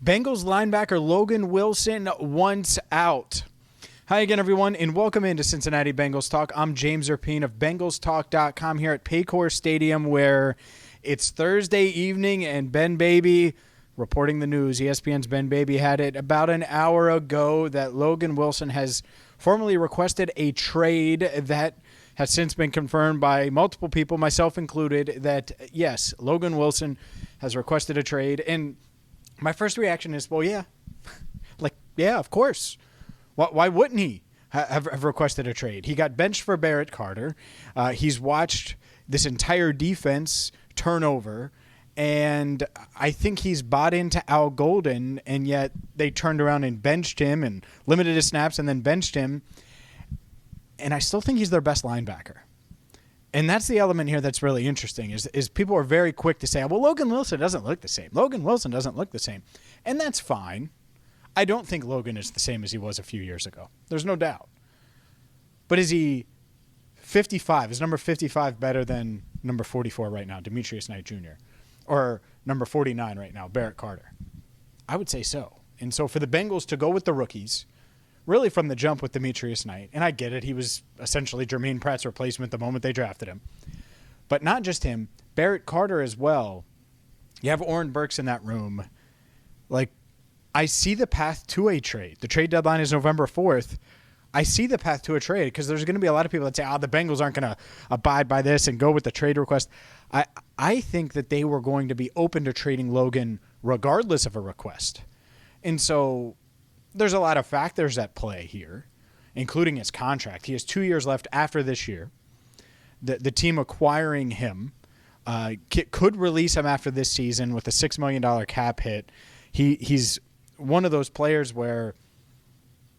Bengals linebacker Logan Wilson once out. Hi again, everyone, and welcome into Cincinnati Bengals Talk. I'm James Rapien of BengalsTalk.com here at Paycor Stadium, where it's Thursday evening, and Ben Baby reporting the news. ESPN's Ben Baby had it about an hour ago that Logan Wilson has formally requested a trade that has since been confirmed by multiple people, myself included, that yes, Logan Wilson has requested a trade. And my first reaction is, well, yeah. Yeah, of course. Why wouldn't he have requested a trade? He got benched for Barrett Carter. He's watched this entire defense turn over, and I think he's bought into Al Golden, and yet they turned around and benched him and limited his snaps and then benched him. And I still think he's their best linebacker. And that's the element here that's really interesting is people are very quick to say, well, Logan Wilson doesn't look the same. Logan Wilson doesn't look the same. And that's fine. I don't think Logan is the same as he was a few years ago. There's no doubt. But is he 55? Is number 55 better than number 44 right now, Demetrius Knight Jr.? Or number 49 right now, Barrett Carter? I would say so. And so for the Bengals to go with the rookies, really from the jump with Demetrius Knight, and I get it, he was essentially Jermaine Pratt's replacement the moment they drafted him. But not just him, Barrett Carter as well. You have Oren Burks in that room. I see the path to a trade. The trade deadline is November 4th. I see the path to a trade because there's going to be a lot of people that say, the Bengals aren't going to abide by this and go with the trade request. I think that they were going to be open to trading Logan regardless of a request. And so there's a lot of factors at play here, including his contract. He has 2 years left after this year. The team acquiring him could release him after this season with a $6 million cap hit. He's one of those players where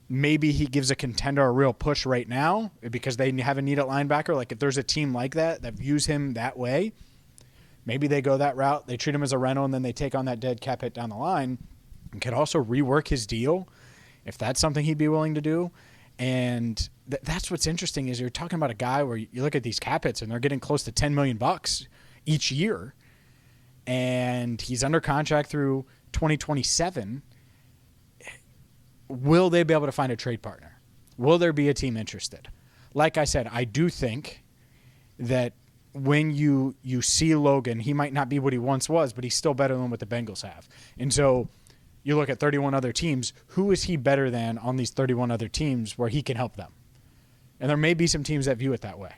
maybe he gives a contender a real push right now because they have a need at linebacker. Like if there's a team like that views him that way, maybe they go that route. They treat him as a rental and then they take on that dead cap hit down the line and could also rework his deal if that's something he'd be willing to do. And that's what's interesting is you're talking about a guy where you look at these cap hits and they're getting close to $10 million each year. And he's under contract through 2027. Will they be able to find a trade partner? Will there be a team interested? Like I said, I do think that when you see Logan, he might not be what he once was, but he's still better than what the Bengals have. And so you look at 31 other teams, who is he better than on these 31 other teams where he can help them? And there may be some teams that view it that way.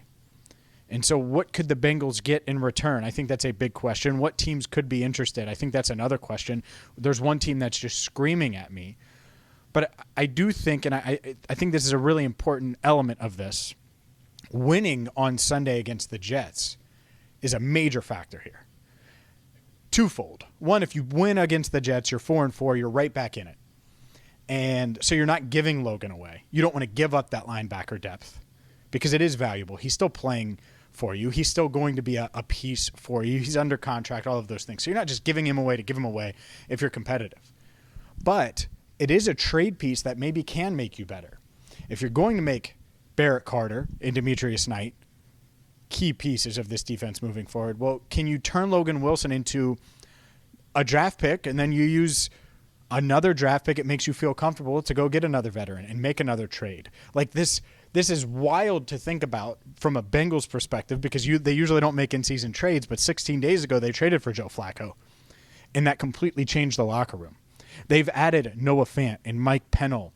And so what could the Bengals get in return? I think that's a big question. What teams could be interested? I think that's another question. There's one team that's just screaming at me. But I do think, and I think this is a really important element of this, winning on Sunday against the Jets is a major factor here. Twofold. One, if you win against the Jets, you're 4-4, you're right back in it. And so you're not giving Logan away. You don't want to give up that linebacker depth because it is valuable. He's still playing for you. He's still going to be a piece for you. He's under contract, all of those things. So you're not just giving him away to give him away if you're competitive. But it is a trade piece that maybe can make you better. If you're going to make Barrett Carter and Demetrius Knight key pieces of this defense moving forward, well, can you turn Logan Wilson into a draft pick and then you use another draft pick it makes you feel comfortable to go get another veteran and make another trade? Like this is wild to think about from a Bengals perspective because they usually don't make in-season trades, but 16 days ago they traded for Joe Flacco, and that completely changed the locker room. They've added Noah Fant and Mike Pennell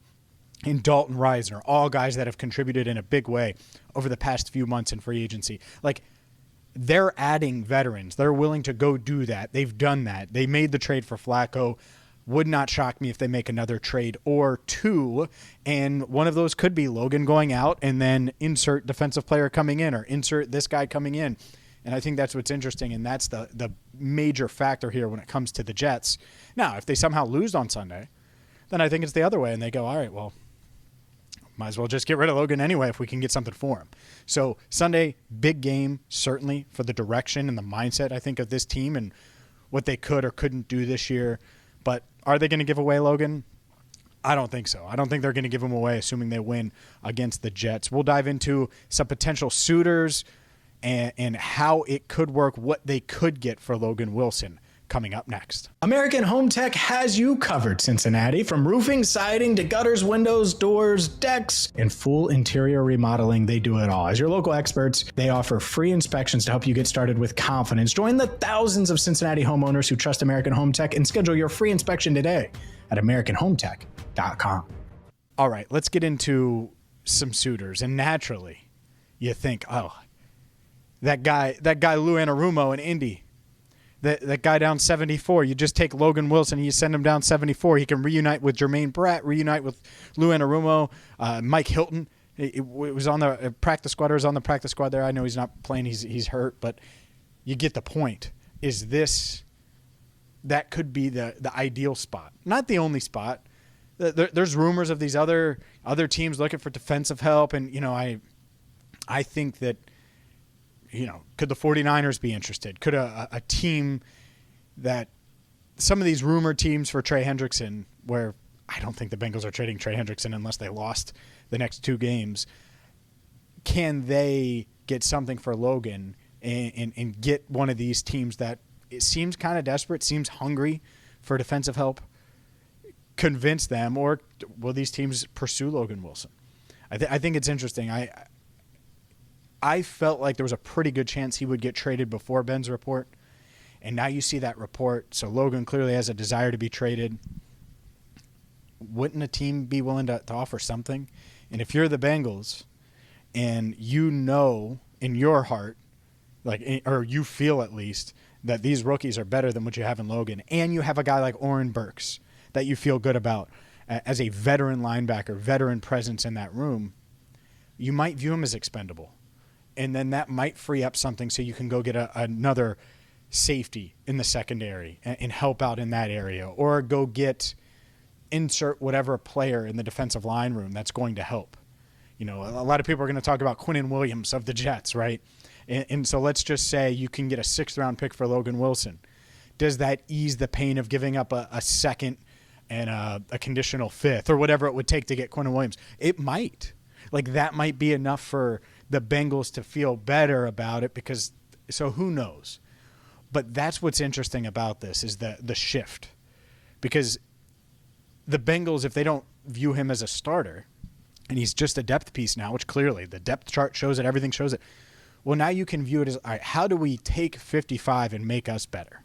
and Dalton Risner, all guys that have contributed in a big way over the past few months in free agency. Like, they're adding veterans. They're willing to go do that. They've done that. They made the trade for Flacco. Would not shock me if they make another trade or two, and one of those could be Logan going out and then insert defensive player coming in or insert this guy coming in. And I think that's what's interesting, and that's the major factor here when it comes to the Jets. Now, if they somehow lose on Sunday, then I think it's the other way, and they go, all right, well, might as well just get rid of Logan anyway if we can get something for him. So Sunday, big game, certainly, for the direction and the mindset, I think, of this team and what they could or couldn't do this year. But are they going to give away Logan? I don't think so. I don't think they're going to give him away, assuming they win against the Jets. We'll dive into some potential suitors and how it could work, what they could get for Logan Wilson coming up next. American Home Tech has you covered, Cincinnati. From roofing, siding, to gutters, windows, doors, decks, and full interior remodeling, they do it all. As your local experts, they offer free inspections to help you get started with confidence. Join the thousands of Cincinnati homeowners who trust American Home Tech and schedule your free inspection today at AmericanHomeTech.com. All right, let's get into some suitors. And naturally, you think, oh, that guy Lou Anarumo in Indy, that guy down 74, you just take Logan Wilson and you send him down 74. He can reunite with Jermaine Pratt, reunite with Lou Anarumo, Mike Hilton. It was on the practice squad, or was on the practice squad there. I know he's not playing, he's hurt, but you get the point. That could be the ideal spot. Not the only spot. There's rumors of these other teams looking for defensive help, and I think that, could the 49ers be interested? Could a team that some of these rumored teams for Trey Hendrickson, where I don't think the Bengals are trading Trey Hendrickson unless they lost the next 2 games, can they get something for Logan and get one of these teams that it seems kind of desperate, seems hungry for defensive help, convince them, or will these teams pursue Logan Wilson? I think it's interesting. I felt like there was a pretty good chance he would get traded before Ben's report, and now you see that report. So Logan clearly has a desire to be traded. Wouldn't a team be willing to offer something? And if you're the Bengals and you know in your heart, or you feel at least, that these rookies are better than what you have in Logan, and you have a guy like Oren Burks that you feel good about as a veteran linebacker, veteran presence in that room, you might view him as expendable. And then that might free up something so you can go get another safety in the secondary and help out in that area, or go insert whatever player in the defensive line room that's going to help. A lot of people are going to talk about Quinnen Williams of the Jets, right? And so let's just say you can get a 6th-round pick for Logan Wilson. Does that ease the pain of giving up a second and a conditional 5th, or whatever it would take to get Quinnen Williams? It might. That might be enough for the Bengals to feel better about it, so who knows? But that's what's interesting about this, is the shift. Because the Bengals, if they don't view him as a starter, and he's just a depth piece now, which clearly the depth chart shows it, everything shows it. Well, now you can view it as, all right, how do we take 55 and make us better?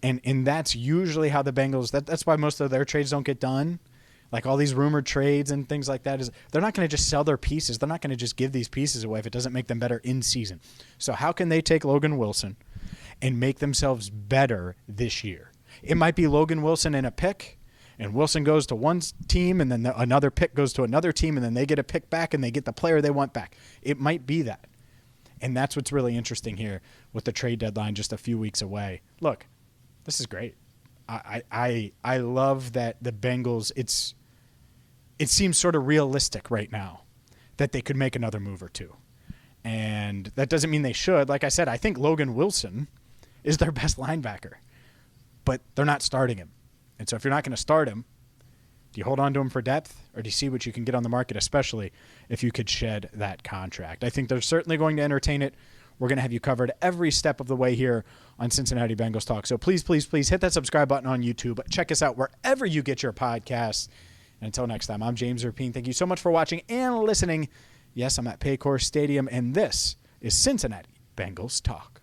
And that's usually how the Bengals, that's why most of their trades don't get done. Like all these rumored trades and things like that, is they're not going to just sell their pieces. They're not going to just give these pieces away if it doesn't make them better in season. So how can they take Logan Wilson and make themselves better this year? It might be Logan Wilson and a pick, and Wilson goes to one team, and then another pick goes to another team, and then they get a pick back, and they get the player they want back. It might be that. And that's what's really interesting here with the trade deadline just a few weeks away. Look, this is great. I love that the Bengals, it seems sort of realistic right now that they could make another move or two. And that doesn't mean they should. Like I said, I think Logan Wilson is their best linebacker, but they're not starting him. And so if you're not going to start him, do you hold on to him for depth, or do you see what you can get on the market, especially if you could shed that contract? I think they're certainly going to entertain it. We're going to have you covered every step of the way here on Cincinnati Bengals Talk. So please, please, please hit that subscribe button on YouTube. Check us out wherever you get your podcasts. And until next time, I'm James Rapien. Thank you so much for watching and listening. Yes, I'm at Paycor Stadium, and this is Cincinnati Bengals Talk.